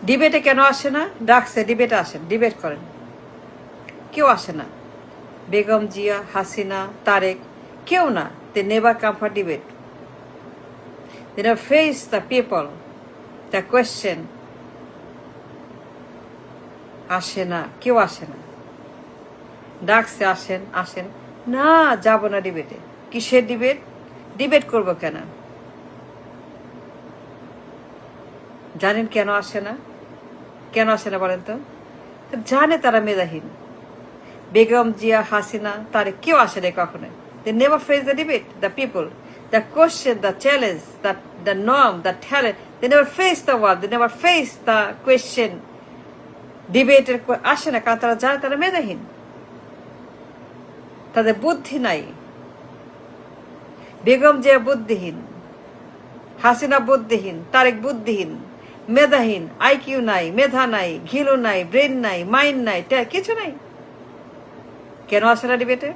ডিবেটে কেন আসে না? ডাকছে, ডিবেটে আসেন, ডিবেট করেন। কেউ আসে না। বেগম জিয়া, হাসিনা, তারেক, কেউ না। They never come for debate. They never face the people, the question. আসে না, কেউ আসে না। ডাকছে, আসেন, আসেন। না, যাব না ডিবেটে। কিসের ডিবেট? ডিবেট করব কেন? জানেন কেন আসে না? কেন আসে না বলেন তো? জানে তারা মেধাহীন। বেগম জিয়া, হাসিনা, তারে কেউ আসে না কখনো। They never face the debate, the people, the question, the challenge, the norm, the talent. They never face the world. They never face the question. ডিবেটের আসে না কারণ তারা জানে তারা মেধাহীন, তাদের বুদ্ধি নাই। বেগম জিয়া বুদ্ধিহীন, হাসিনা বুদ্ধিহীন, তারেক বুদ্ধিহীন, মেধাহীন, আইকিউ নাই, মেধা নাই, ঘিলু নাই, ব্রেন নাই, মাইন্ড নাই, কিছু নাই। কেন আসে না ডিবেটে?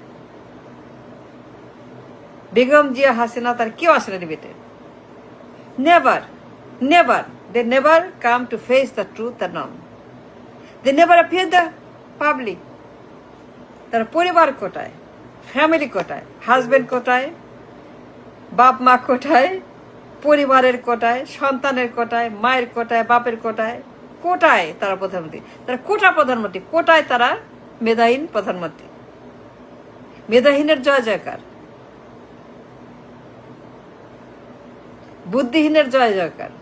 বেগম জিয়া, হাসিনা, তার কেউ আসে না ডিবেটে। Never, never, they never come to face the truth, the norm. They never appear the public. তার পরিবার কোটায়, ফ্যামিলি কোটায়, হাজবেন্ড কোটায়, বাপ মা কোটায়, পরিবারের কোটায়, সন্তানের কোটায়, মায়ের কোটায়, বাপের কোটায়, কোটায় তারা প্রধানমন্ত্রী। তারা কোটা প্রধানমন্ত্রী, কোটায় তারা মেধাহীন প্রধানমন্ত্রী। মেধাহীনের জয় জয়কার, বুদ্ধিহীনের জয় জয়কার,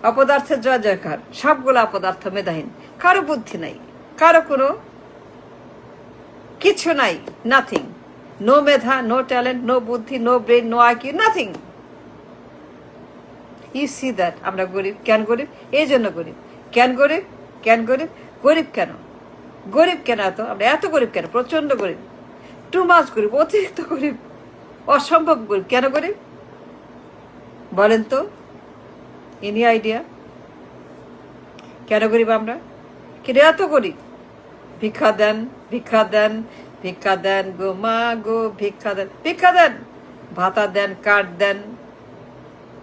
অপদার্থের জয় জয়কার। সবগুলো অপদার্থ, মেধাহীন। কারো বুদ্ধি নাই, কারো কোনো কিছু নাই, নাথিং। নো মেধা, নো ট্যালেন্ট, নো বুদ্ধি, no brain, no IQ, nothing. You see that. আমরা গরিব। কেন গরিব? এই জন্য গরিব। কেন গরিব? কেন গরিব? গরিব কেন? গরিব কেন এত? আমরা এত গরিব কেন? প্রচন্ড গরিব, টু মাচ গরিব, অতিরিক্ত গরিব, অসম্ভব গরিব। কেন গরিব বলেন তো? Any idea? কেন গরিব আমরা? কিন্তু এত গরিব? ভিক্ষা দেন, ভিক্ষা দেন, ভিক্ষা দেন গো মা গো, ভিক্ষা দেন, ভিক্ষা দেন, ভাতা দেন, কাঠ দেন,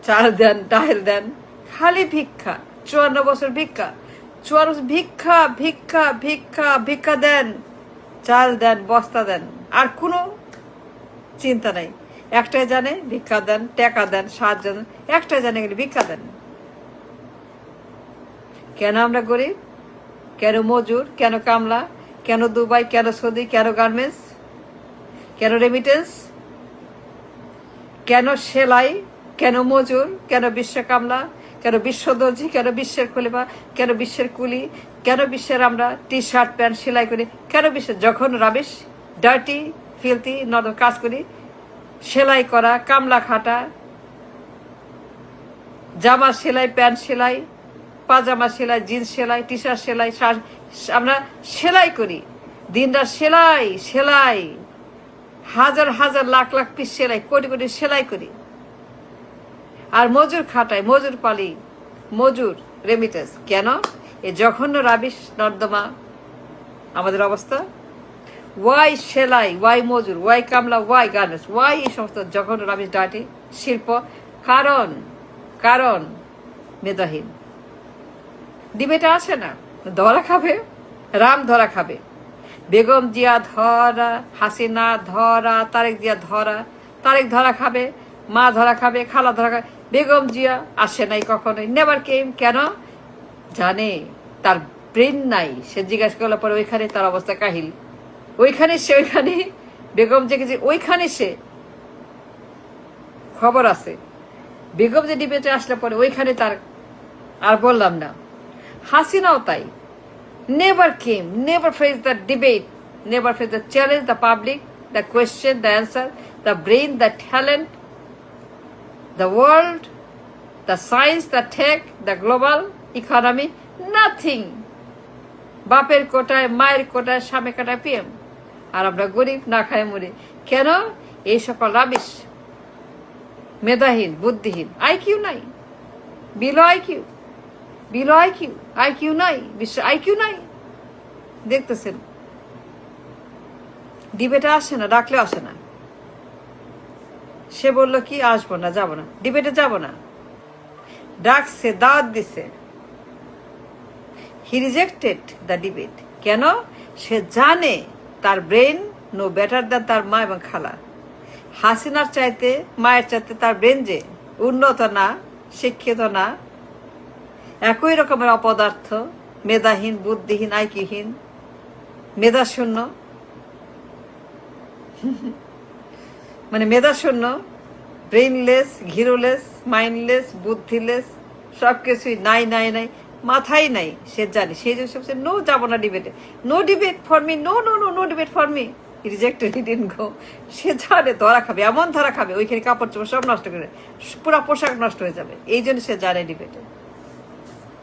চাল দেন, ডাল দেন, খালি ভিক্ষা। 54 বছর ভিক্ষা, 54 বছর ভিক্ষা, ভিক্ষা, ভিক্ষা, ভিক্ষা দেন, চাল দেন, বস্তা দেন, আর কোনো চিন্তা নাই। একটাই জানে, ভিক্ষা দেন, টাকা দেন, সাহায্য দেন, একটাই জানে গেলে ভিক্ষা দেন। কেন আমরা গরিব? কেন মজুর? কেন কামলা? কেন দুবাই? কেন সৌদি? কেন গার্মেন্টস? কেন রেমিটেন্স? কেন সেলাই? কেন মজুর? কেন বিশ্ব কামলা? কেন বিশ্ব দর্জি? কেন বিশ্বের খলিফা? কেন বিশ্বের কুলি? কেন বিশ্বের আমরা টি শার্ট প্যান্ট সেলাই করি? কেন বিশ্বের যখন রাবিশ, ডার্টি, ফিলতি কাজ করি, সেলাই করা, কামলা খাটা, জামা সেলাই, প্যান্ট সেলাই, পাজামা সেলাই, জিন্স সেলাই, টি শার্ট সেলাই, আমরা সেলাই করি দিনরাত। সেলাই, সেলাই, হাজার হাজার লাখ লাখ পিস সেলাই, কোটি কোটি সেলাই করি। আর মজুর খাটাই, মজুর পালি, মজুর রেমিটেন্স। কেন? এ জঘন্য রাবিশ নর্দমা আমাদের অবস্থা। ওয়াই সেলাই, ওয়াই মজুর, ওয়াই কামলা, ওয়াই গার্মেন্টস, ওয়াই এই সমস্ত জঘন্য রাবিশ ডাটি শিল্প? কারণ, কারণ মেধাহীন। ডিবেটে আসে না, ধরা খাবে, রাম ধরা খাবে। বেগম জিয়া ধরা, হাসিনা ধরা, তারেক জিয়া ধরা, তারেক ধরা খাবে, মা ধরা খাবে, খালা ধরা খাবে। বেগম জিয়া আসে নাই কখনোই, নেভার কেম। কেন? জানে তার ব্রেন নাই। সে জিজ্ঞাসা করলে পরে ওইখানে তার অবস্থা কাহিল। ওইখানে সে, ওইখানে বেগম জিকে, ওইখানে সে খবর আছে। বেগম যে ডিবেটে আসলে পরে ওইখানে তার আর বললাম না। হাসিনাও তাই, never came, never face the debate, never face the challenge, the public, the question, the answer, the brain, the talent, the world, the science, the tech, the global economy, nothing. বাপের কোটায়, মায়ের কোটায়, স্বামী কোটায় পিএম। আর আমরা গরিব, না খায় মরি। কেন? এই সকল রাবিশ, মেধাহীন, বুদ্ধিহীন, আইকিউ নাই, below IQ, below IQ, IQ নাই, বিশ্ব আইকিউ নাই। দেখতেছেন ডিবেটে আসে না, ডাকলে আসে না। সে বলল কি আসবো না, যাবো না, ডিবেটে যাবো না। ডাকছে, দাওয়াত দিছে, হি রিজেক্টেড দ্য ডিবেট। কেন? সে জানে তার ব্রেন নো বেটার দ্যান তার মা এবং খালা। হাসিনার চাইতে, মায়ের চাইতে তার ব্রেন যে উন্নত না, শিক্ষিত না, একই রকমের অপদার্থ, মেধাহীন, বুদ্ধিহীন, আইকিউহীন, মেধাশূন্য, মানে মেধাশূন্য, ব্রেইনলেস, ঘিরোলেস, মাইন্ডলেস, বুদ্ধিলেস, সব কিছুই নাই নাই নাই, মাথায় নাই। সে জানে, সেই জন্য সবচেয়ে নো, যাবো না ডিবেটে, no debate for me, no no no no debate for me, rejected, he didn't go. সে জানে ধরা খাবে, এমন ধরা খাবে ওইখানে কাপড় চোপড় সব নষ্ট করে, পুরা পোশাক নষ্ট হয়ে যাবে, এই জন্য সে জানে ডিবেটে।